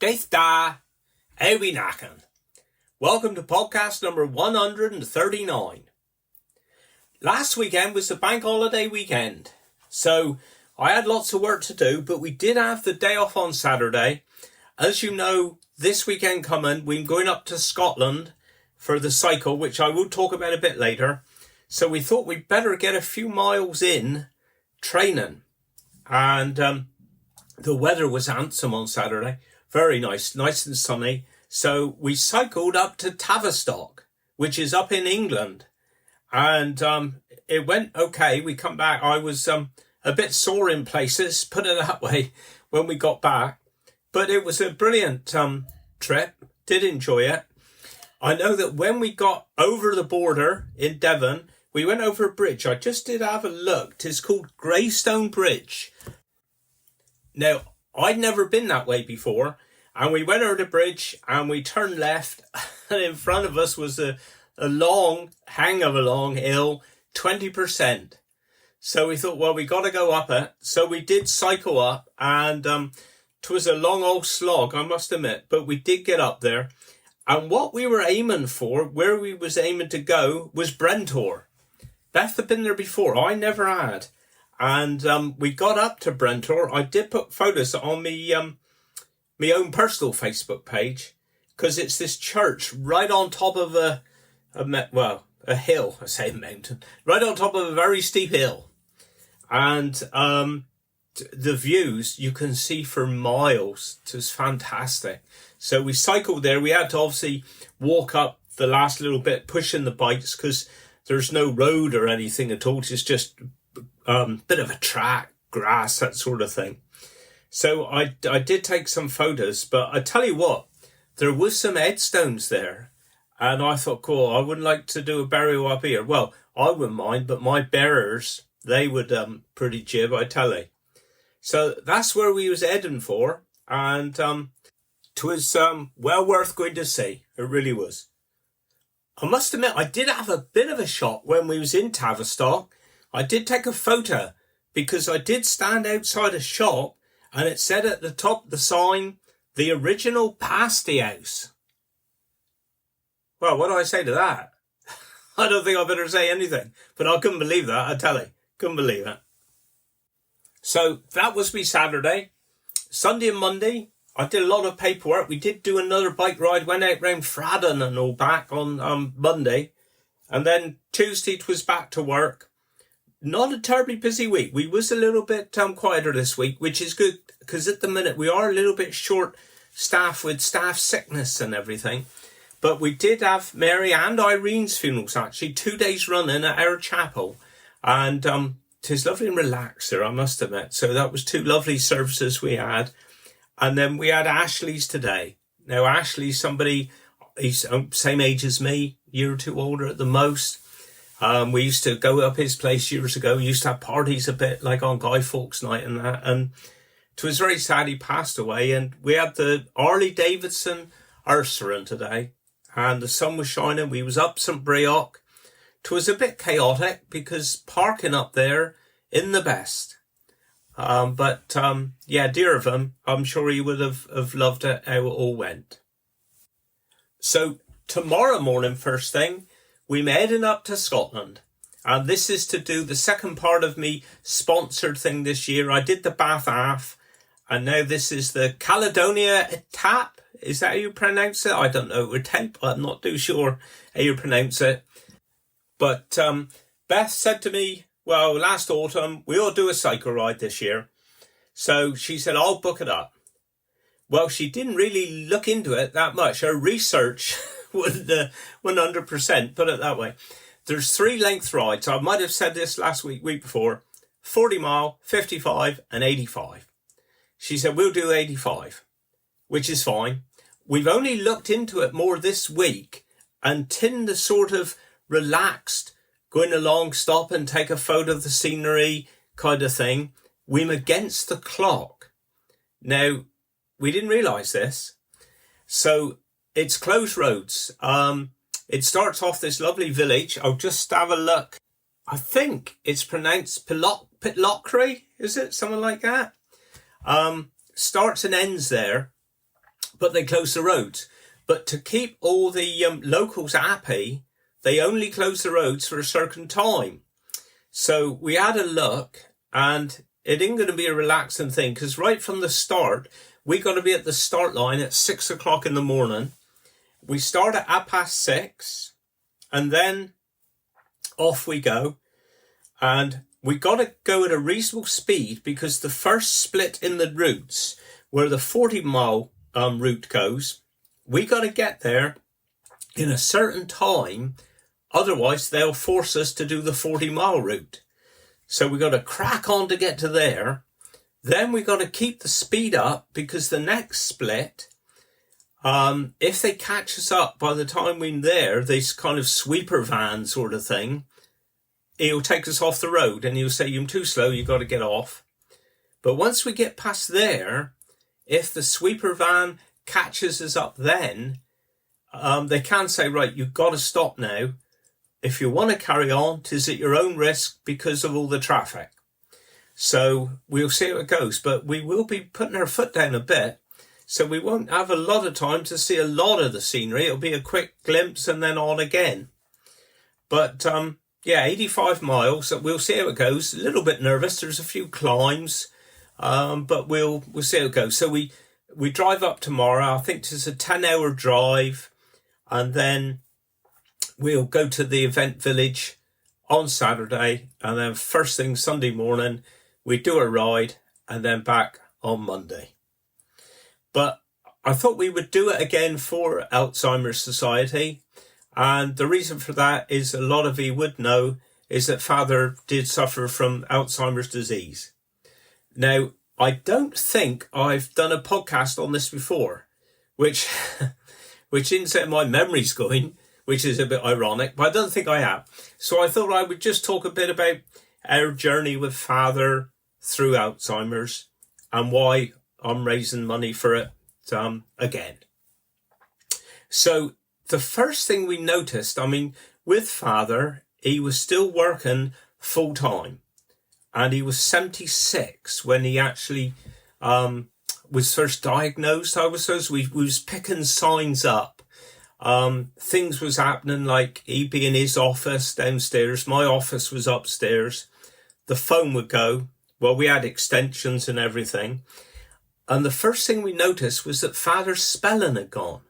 Death da, how we knacking? Welcome to podcast number 139. Last weekend was the bank holiday weekend, so I had lots of work to do, but we did have the day off on Saturday. As you know, this weekend coming, we're going up to Scotland for the cycle, which I will talk about a bit later. So we thought we'd better get a few miles in training. And the weather was handsome on Saturday. Very nice and sunny. So we cycled up to Tavistock, which is up in England. And it went okay. We come back. I was a bit sore in places, put it that way, when we got back. But it was a brilliant trip. Did enjoy it. I know that when we got over the border in Devon, we went over a bridge. I just did have a look. It's called Greystone Bridge. Now, I'd never been that way before. And we went over the bridge and we turned left. And in front of us was a long hill, 20%. So we thought, well, we got to go up it. So we did cycle up. And 'twas a long old slog, I must admit. But we did get up there. And what we were aiming for, where we was aiming to go, was Brentor. Beth had been there before. I never had. And we got up to Brentor. I did put photos on my own personal Facebook page, because it's this church right on top of a hill. I say a mountain. Right on top of a very steep hill. And the views you can see for miles. It was fantastic. So we cycled there. We had to obviously walk up the last little bit, pushing the bikes, because there's no road or anything at all. It's just a bit of a track, grass, that sort of thing. So I did take some photos, but I tell you what, there was some headstones there. And I thought, cool, I wouldn't like to do a burial up here. Well, I wouldn't mind, but my bearers, they would pretty jib, I tell you. So that's where we was heading for. And 'twas well worth going to see. It really was. I must admit, I did have a bit of a shock when we was in Tavistock. I did take a photo because I did stand outside a shop and it said at the top of the sign, the original pasty house. Well, what do I say to that? I don't think I better say anything, but I couldn't believe that, I tell you. Couldn't believe it. So that was me Saturday. Sunday and Monday, I did a lot of paperwork. We did do another bike ride, went out round Fradden and all back on Monday. And then Tuesday it was back to work. Not a terribly busy week. We was a little bit quieter this week, which is good, because at the minute we are a little bit short staff with staff sickness and everything. But we did have Mary and Irene's funerals, actually, 2 days running at our chapel. And 'tis lovely and relaxed there, I must admit. So that was 2 lovely services we had. And then we had Ashley's today. Now, Ashley's somebody, he's same age as me, year or 2 older at the most. We used to go up his place years ago. We used to have parties a bit like on Guy Fawkes night and that. And it was very sad he passed away. And we had the Harley Davidson Ursaring today. And the sun was shining. We was up St. Bray. It was a bit chaotic because parking up there in the best. But dear of him, I'm sure he would have loved it how it all went. So tomorrow morning, first thing, we're heading up to Scotland. And this is to do the second part of me sponsored thing this year. I did the Bath Half. And now this is the Caledonia Tap. Is that how you pronounce it? I don't know. Or tape. I'm not too sure how you pronounce it. But Beth said to me, well, last autumn, we ought to do a cycle ride this year. So she said, I'll book it up. Well, she didn't really look into it that much. Her research wouldn't 100%, put it that way. There's 3 length rides. I might have said this last week before. 40 mile, 55 and 85. She said, we'll do 85, which is fine. We've only looked into it more this week and tend to sort of relaxed, going along, stop and take a photo of the scenery kind of thing. We're against the clock. Now, we didn't realise this. So it's closed roads. It starts off this lovely village. I'll just have a look. I think it's pronounced Pitlochry, is it? Something like that. Starts and ends there. but they close the roads. But to keep all the locals happy, they only close the roads for a certain time. So we had a look, and it ain't going to be a relaxing thing, because right from the start, we got to be at the start line at 6 o'clock in the morning. We start at 6:30, and then off we go. And we got to go at a reasonable speed, because the first split in the routes, where the 40-mile route goes, we got to get there in a certain time. Otherwise, they'll force us to do the 40-mile route. So we got to crack on to get to there. Then we got to keep the speed up, because the next split, if they catch us up by the time we're there, this kind of sweeper van sort of thing, he'll take us off the road and he'll say, "You're too slow, you got to get off." But once we get past there, if the sweeper van catches us up then, they can say, "Right, you've got to stop now. If you want to carry on, 'tis at your own risk because of all the traffic." So we'll see how it goes, but we will be putting our foot down a bit. So we won't have a lot of time to see a lot of the scenery. It'll be a quick glimpse and then on again. But 85 miles. We'll see how it goes. A little bit nervous. There's a few climbs, but we'll see how it goes. So we drive up tomorrow. I think it's a 10-hour drive, and then we'll go to the event village on Saturday, and then first thing Sunday morning, we do a ride, and then back on Monday. But I thought we would do it again for Alzheimer's Society. And the reason for that is, a lot of you would know, is that Father did suffer from Alzheimer's disease. Now, I don't think I've done a podcast on this before, which inside my memory's going, which is a bit ironic, but I don't think I have. So I thought I would just talk a bit about our journey with Father through Alzheimer's and why I'm raising money for it again. So the first thing we noticed, with Father, he was still working full time, and he was 76 when he actually was first diagnosed. We was picking signs up. Things was happening, like he'd be in his office downstairs. My office was upstairs. The phone would go. Well, we had extensions and everything. And the first thing we noticed was that Father's spelling had gone.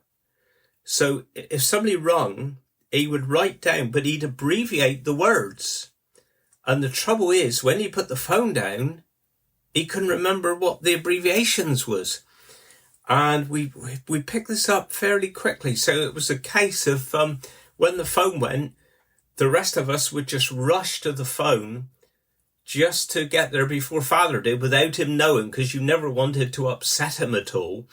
So if somebody rung, he would write down, but he'd abbreviate the words. And the trouble is, when he put the phone down, he couldn't remember what the abbreviations was. And we picked this up fairly quickly. So it was a case of when the phone went, the rest of us would just rush to the phone just to get there before Father did, without him knowing, because you never wanted to upset him at all,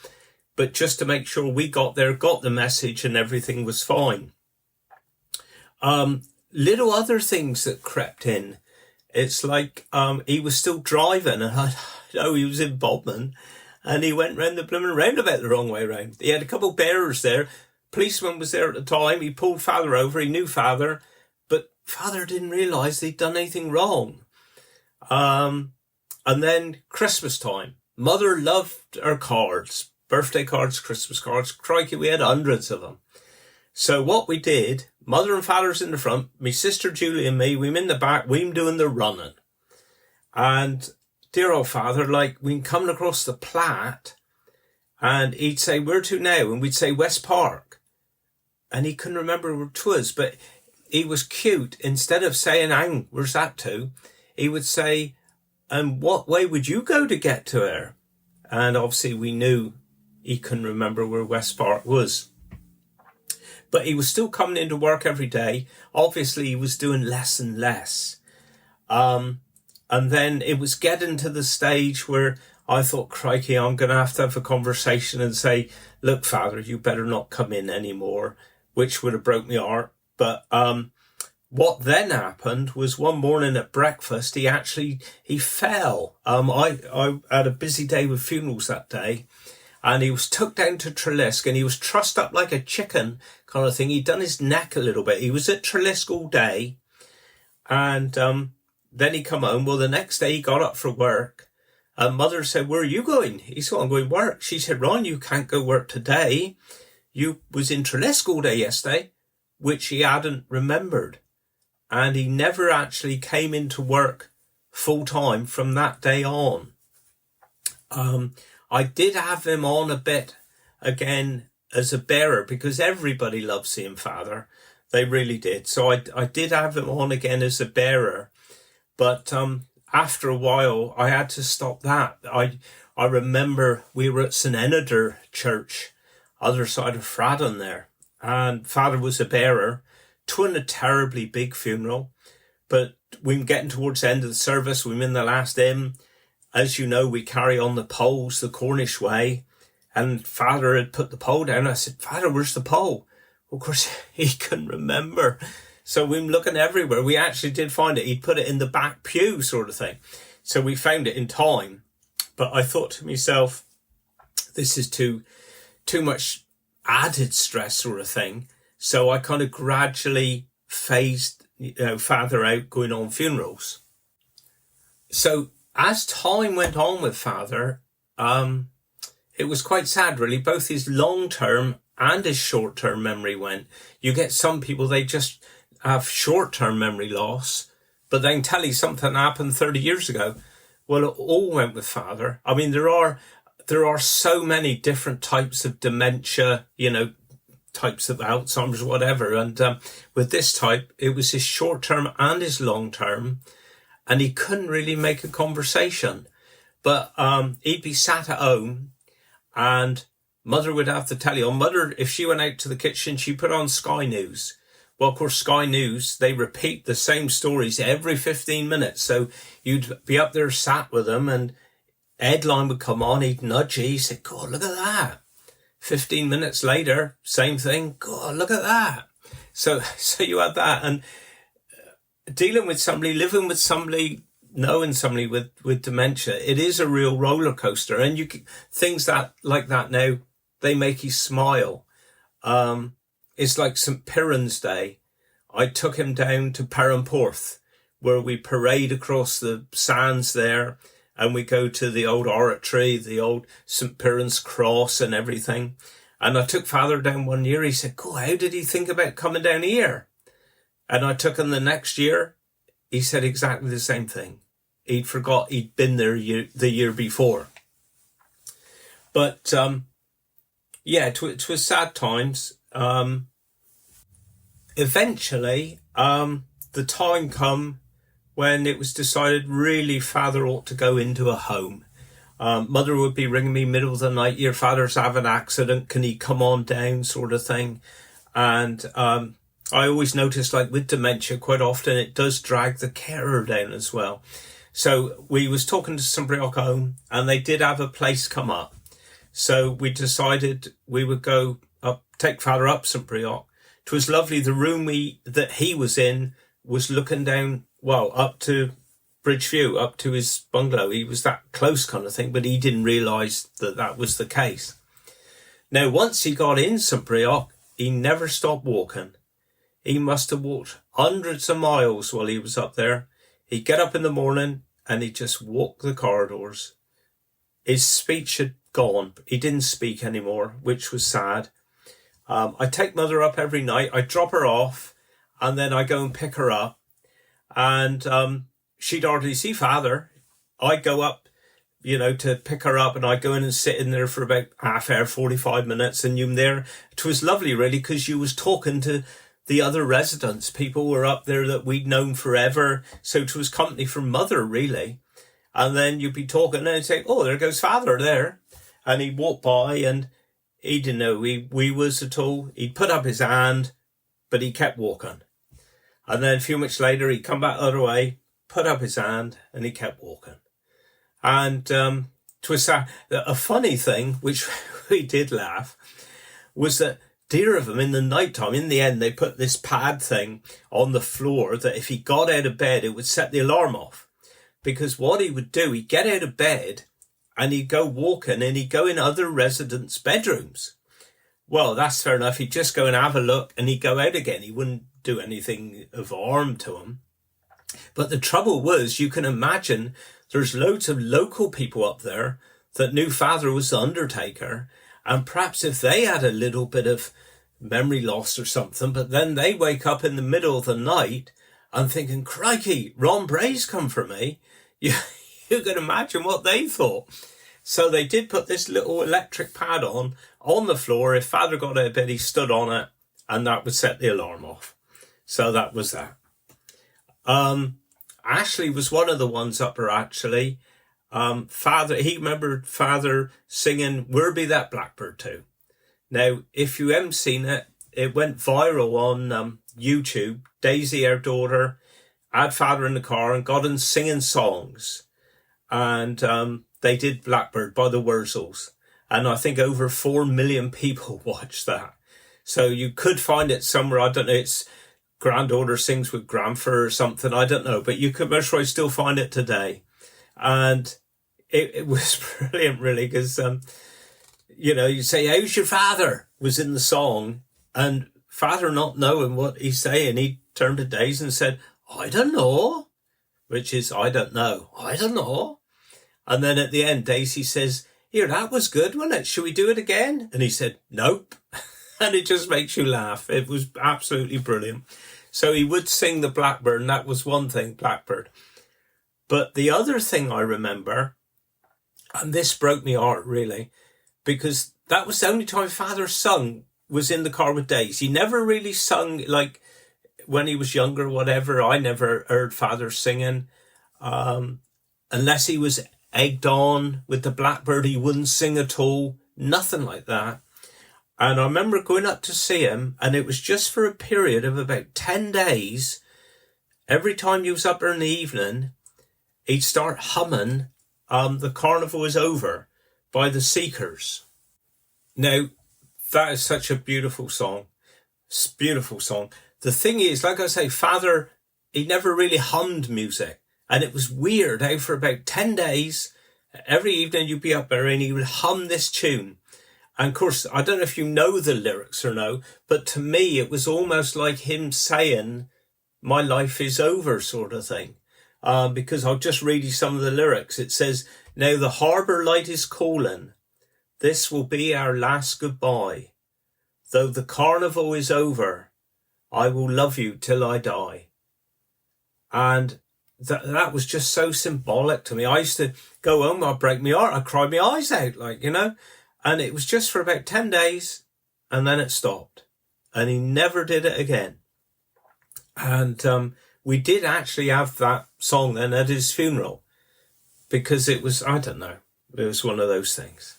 but just to make sure we got there, got the message, and everything was fine. Little other things that crept in. It's like he was still driving, and I know he was in Bodmin, and he went round the blooming roundabout the wrong way round. He had a couple of bearers there. Policeman was there at the time. He pulled Father over. He knew Father, but Father didn't realise they'd done anything wrong. And then Christmas time. Mother loved her cards, birthday cards, Christmas cards. Crikey, we had hundreds of them. So what we did, Mother and Father's in the front, me sister Julie and me, we in the back, we doing the running. And dear old Father, we coming across the Platte, and he'd say, "Where to now?" And we'd say, "West Park." And he couldn't remember where 'twas, but he was cute. Instead of saying, "Hang, where's that to?" he would say, "And what way would you go to get to her?" And obviously we knew he couldn't remember where West Park was. But he was still coming into work every day. Obviously he was doing less and less. And then it was getting to the stage where I thought, crikey, I'm going to have a conversation and say, "Look, Father, you better not come in anymore," which would have broke my heart. But what then happened was, one morning at breakfast, he fell. I had a busy day with funerals that day, and he was took down to Trelisk, and he was trussed up like a chicken kind of thing. He'd done his neck a little bit. He was at Trelisk all day, and then he come home. Well, the next day he got up for work, And Mother said, where are you going? He said, I'm going work. She said, Ron, you can't go work today. You was in Treadwell all day yesterday, which he hadn't remembered. And he never actually came into work full time from that day on. I did have him on a bit again as a bearer because everybody loved seeing Father. They really did. So I did have him on again as a bearer. But after a while, I had to stop that. I remember we were at St. Enoder Church, other side of Fradon there. And Father was a bearer. Twin a terribly big funeral. But we were getting towards the end of the service. We were in the last hymn. As you know, we carry on the poles the Cornish way. And Father had put the pole down. I said, Father, where's the pole? Of course, he couldn't remember. So we were looking everywhere. We actually did find it. He put it in the back pew sort of thing. So we found it in time. But I thought to myself, this is too much added stress sort of thing. So I kind of gradually phased Father out going on funerals. So as time went on with Father, it was quite sad really. Both his long-term and his short-term memory went. You get some people, they just have short-term memory loss, but they can tell you something happened 30 years ago. Well, it all went with Father. I mean, there are so many different types of dementia, types of Alzheimer's, whatever. And with this type, it was his short-term and his long-term, and he couldn't really make a conversation. But he'd be sat at home, and Mother would have to tell you. Mother, if she went out to the kitchen, she put on Sky News. Well, of course, Sky News, they repeat the same stories every 15 minutes. So you'd be up there sat with them, and headline would come on, he'd nudge you, he'd say, God, look at that. 15 minutes later, same thing, God, look at that. So you had that, and dealing with somebody, living with somebody, knowing somebody with dementia, it is a real roller coaster. And things that like that now, they make you smile. It's like St. Piran's Day. I took him down to Perranporth, where we parade across the sands there, and we go to the old oratory, the old St. Piran's cross and everything. And I took Father down one year. He said, God, how did he think about coming down here? And I took him the next year. He said exactly the same thing. He'd forgot he'd been there the year before. But, it was sad times. Eventually, the time come when it was decided really Father ought to go into a home. Mother would be ringing me middle of the night, your father's having an accident, can he come on down, sort of thing. And I always noticed, like with dementia, quite often it does drag the carer down as well. So we was talking to St. Bray home, and they did have a place come up. So we decided we would go up, take Father up St. Bray. It was lovely. The room that he was in was looking down, up to Bridgeview, up to his bungalow. He was that close kind of thing, but he didn't realise that was the case. Now, once he got in St. Bray, he never stopped walking. He must have walked hundreds of miles while he was up there. He'd get up in the morning and he'd just walk the corridors. His speech had gone. He didn't speak anymore, which was sad. I take Mother up every night. I drop her off, and then I go and pick her up. And she'd hardly see Father. I go up, to pick her up, and I go in and sit in there for about half hour, 45 minutes. And you're there. It was lovely, really, because you was talking to the other residents. People were up there that we'd known forever. So it was company from Mother, really. And then you'd be talking and say, oh, there goes Father there. And he'd walk by, and he didn't know we was at all. He'd put up his hand, but he kept walking. And then a few minutes later, he'd come back the other way, put up his hand, and he kept walking. And it was a funny thing, which we did laugh, was that dear of him in the night time, in the end, they put this pad thing on the floor that if he got out of bed, it would set the alarm off. Because what he would do, he'd get out of bed, and he'd go walking, and he'd go in other residents' bedrooms. Well, that's fair enough. He'd just go and have a look, and he'd go out again. He wouldn't do anything of harm to him. But the trouble was, you can imagine there's loads of local people up there that knew Father was the undertaker, and perhaps if they had a little bit of memory loss or something, but then they wake up in the middle of the night and thinking, crikey, Ron Bray's come for me. You can imagine what they thought. So they did put this little electric pad on the floor. If Father got out of bed, he stood on it, and that would set the alarm off. So that was that. Ashley was one of the ones up there, actually. He remembered Father singing Where Be That Blackbird too. Now, if you haven't seen it, it went viral on YouTube. Daisy, our daughter, had Father in the car and got him singing songs. And they did Blackbird by the Wurzels. And I think over 4 million people watched that. So you could find it somewhere. I don't know, it's Granddaughter Sings with Grandfer or something. I don't know. But you could most probably still find it today. And it was brilliant, really, because, you say, how's your father? Was in the song. And Father not knowing what he's saying, he turned to Daisy and said, I don't know. Which is, I don't know. I don't know. And then at the end, Daisy says, here, that was good, wasn't it? Should we do it again? And he said, nope. And it just makes you laugh. It was absolutely brilliant. So he would sing the Blackbird, and that was one thing, Blackbird. But the other thing I remember, and this broke my heart really, because that was the only time Father sung was in the car with Daisy. He never really sung, like, when he was younger or whatever. I never heard Father singing. Unless he was egged on with the Blackbird, he wouldn't sing at all. Nothing like that. And I remember going up to see him, and it was just for a period of about 10 days. Every time he was up there in the evening, he'd start humming The Carnival Is Over by the Seekers. Now, that is such a beautiful song. It's a beautiful song. The thing is, like I say, Father, he never really hummed music. And it was weird how for about 10 days, every evening you'd be up there and he would hum this tune. And of course, I don't know if you know the lyrics or no, but to me, it was almost like him saying, my life is over sort of thing. Because I'll just read you some of the lyrics. It says, now the harbour light is calling. This will be our last goodbye. Though the carnival is over, I will love you till I die. And that was just so symbolic to me. I used to go home, I'd break my heart, I'd cry my eyes out, and it was just for about 10 days, and then it stopped. And he never did it again. And we did actually have that song then at his funeral, because it was, I don't know, it was one of those things.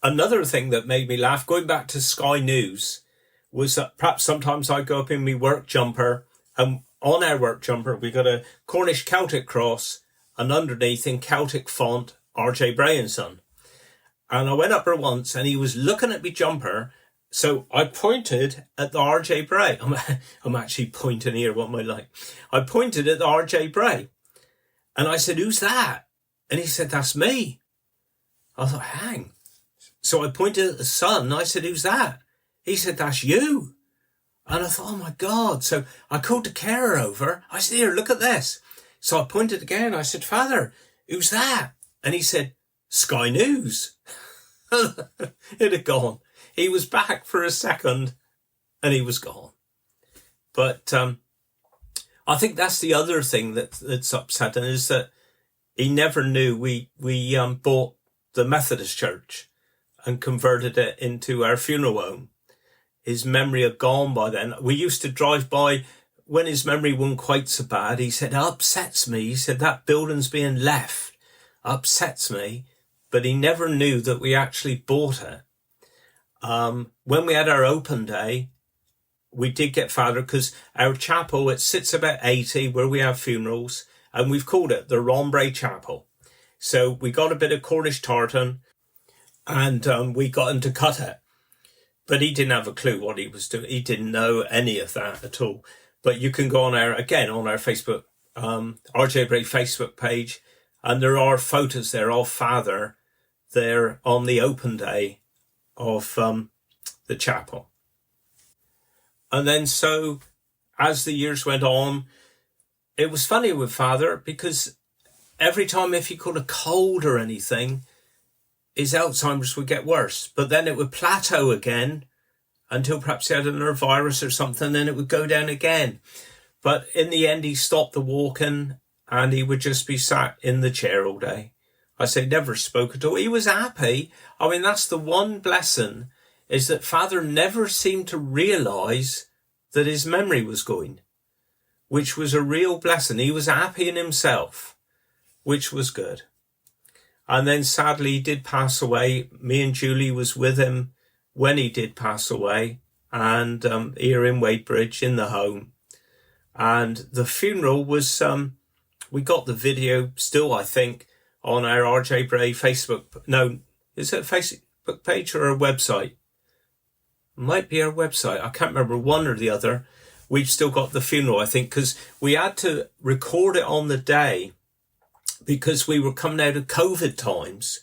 Another thing that made me laugh, going back to Sky News, was that perhaps sometimes I go up in my work jumper, and on our work jumper we got a Cornish Celtic cross, and underneath in Celtic font, R.J. Bray and Son. And I went up there once and he was looking at me jumper, so I pointed at the R.J. Bray. I'm actually pointing here, what am I like? I pointed at the R.J. Bray and I said, who's that? And he said, that's me. I thought, hang. So I pointed at the Son and I said, who's that? He said, that's you. And I thought, oh my God. So I called the carer over. I said, here, look at this. So I pointed again. I said, Father, who's that? And he said, Sky News. It had gone. He was back for a second and he was gone. But I think that's the other thing that's upsetting, is that he never knew we bought the Methodist Church and converted it into our funeral home. His memory had gone by then. We used to drive by when his memory wasn't quite so bad. He said, it upsets me. He said, that building's being left upsets me. But he never knew that we actually bought it. When we had our open day, we did get Father, because our chapel, it sits about 80 where we have funerals, and we've called it the Ron Bray Chapel. So we got a bit of Cornish tartan, and we got him to cut it. But he didn't have a clue what he was doing. He didn't know any of that at all. But you can go on our Facebook, RJ Bray Facebook page, and there are photos there of Father there on the open day of the chapel. And then so as the years went on, it was funny with Father, because every time if he caught a cold or anything, his Alzheimer's would get worse. But then it would plateau again until perhaps he had a nerve virus or something, then it would go down again. But in the end, he stopped the walking and he would just be sat in the chair all day. I say never spoke at all. He was happy. I mean, that's the one blessing, is that Father never seemed to realise that his memory was going, which was a real blessing. He was happy in himself, which was good. And then sadly he did pass away. Me and Julie was with him when he did pass away, and here in Wadebridge in the home. And the funeral was, we got the video still, I think, on our RJ Bray Facebook. No, is it a Facebook page or a website? Might be our website. I can't remember, one or the other. We've still got the funeral, I think, because we had to record it on the day because we were coming out of COVID times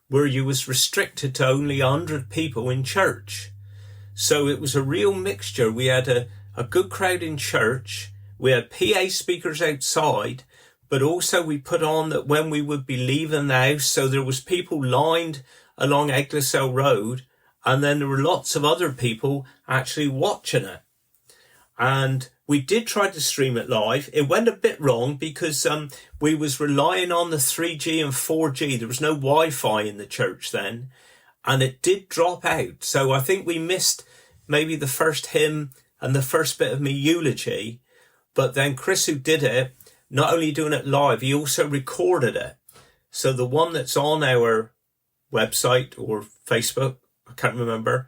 where you was restricted to only 100 people in church. So it was a real mixture. We had a good crowd in church. We had PA speakers outside, but also we put on that when we would be leaving the house, so there was people lined along Eglesell Road, and then there were lots of other people actually watching it. And we did try to stream it live. It went a bit wrong because we was relying on the 3G and 4G. There was no Wi-Fi in the church then, and it did drop out. So I think we missed maybe the first hymn and the first bit of my eulogy. But then Chris, who did it, not only doing it live, he also recorded it. So the one that's on our website or Facebook, I can't remember,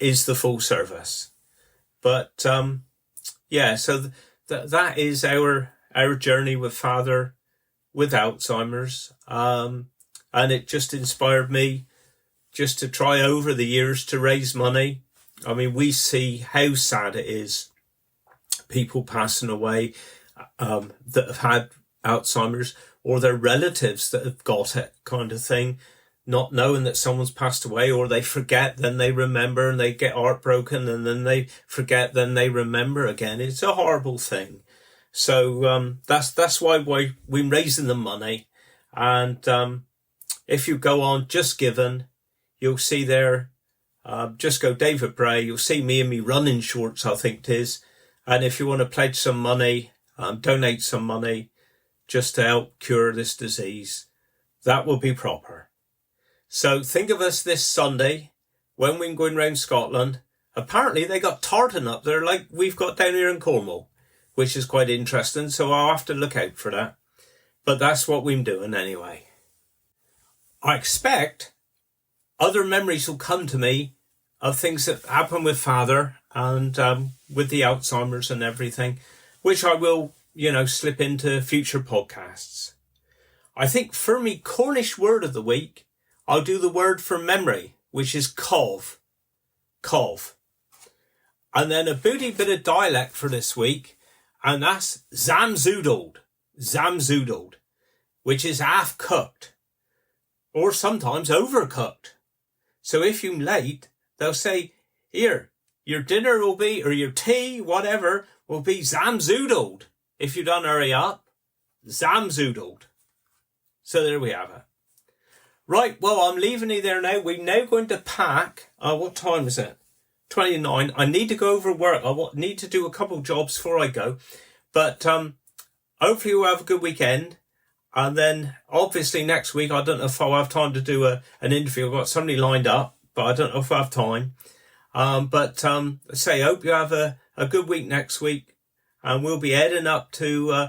is the full service. But yeah, so that is our journey with Father with Alzheimer's. And it just inspired me just to try over the years to raise money. I mean, we see how sad it is, people passing away that have had Alzheimer's, or their relatives that have got it, kind of thing, not knowing that someone's passed away, or they forget, then they remember, and they get heartbroken, and then they forget, then they remember again. It's a horrible thing. So that's why we're raising the money. And if you go on Just Giving, you'll see there, just go David Bray, you'll see me in me running shorts, I think it is. And if you want to pledge some money, donate some money just to help cure this disease, that will be proper. So think of us this Sunday when we're going round Scotland. Apparently they got tartan up there like we've got down here in Cornwall, which is quite interesting. So I'll have to look out for that. But that's what we're doing anyway. I expect other memories will come to me of things that happened with Father and with the Alzheimer's and everything, which I will, slip into future podcasts. I think for me, Cornish word of the week, I'll do the word for memory, which is cov. Cov. And then a booty bit of dialect for this week, and that's zamzoodled. Zamzoodled, which is half cooked, or sometimes overcooked. So if you're late, they'll say, here, your dinner will be, or your tea, whatever, will be zamzoodled. If you don't hurry up, zamzoodled. So there we have it. Right, well, I'm leaving you there now. We're now going to pack. What time is it? 29. I need to go over work. I need to do a couple jobs before I go. But hopefully you'll have a good weekend. And then, obviously, next week, I don't know if I'll have time to do an interview. I've got somebody lined up, but I don't know if I have time. But hope you have a good week next week. And we'll be heading up to,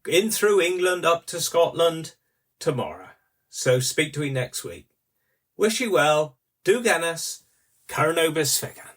in through England, up to Scotland tomorrow. So speak to you next week. Wish you well. Do Guinness. Carnobus Figan.